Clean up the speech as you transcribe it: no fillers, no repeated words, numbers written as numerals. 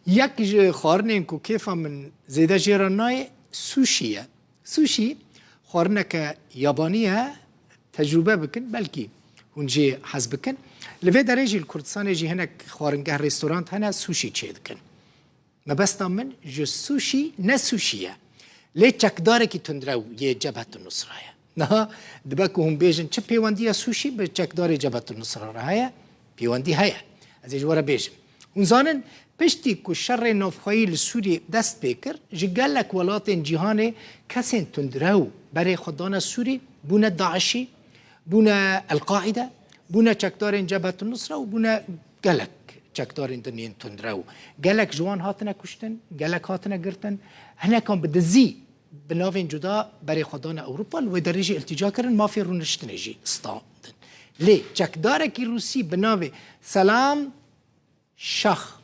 یک خارنه کو کیفا من زیده جیرانای سوشیه. سوشی خارنه که یابانیه تجربه بکن بلکی هونجی حز بکن. لوی درجه الکردستان جی هنک خارنگه رستوران هنه سوشی چه دکن. ما بس من جو سوشی نه سوشیه. لی چکداره کی تندرو یه جبهت النصره. نه دبکو هم بیجن چه پیوندی سوشی به چکدار جبهت النصره راهیه پیوندی هیا. از جواره بیجن. اونزانن پشتی که شر نافخایی لسوری دست بکر جگلک ولات جهان کسین تندرو برای خدان سوری بونه داعشی بونه القاعده بونه چکدار جبهت النصره و بونه گلک چکدار دنین تندرو گلک جوان هاتنه کشتن گلک هاتنه گرتن هنه کام بدزی بناوین جدا برای خدان اروپا و درجه التجا کردن ما فی رونشتنه جی استاندن لی چکدار کی روسی بناوی سلام شخ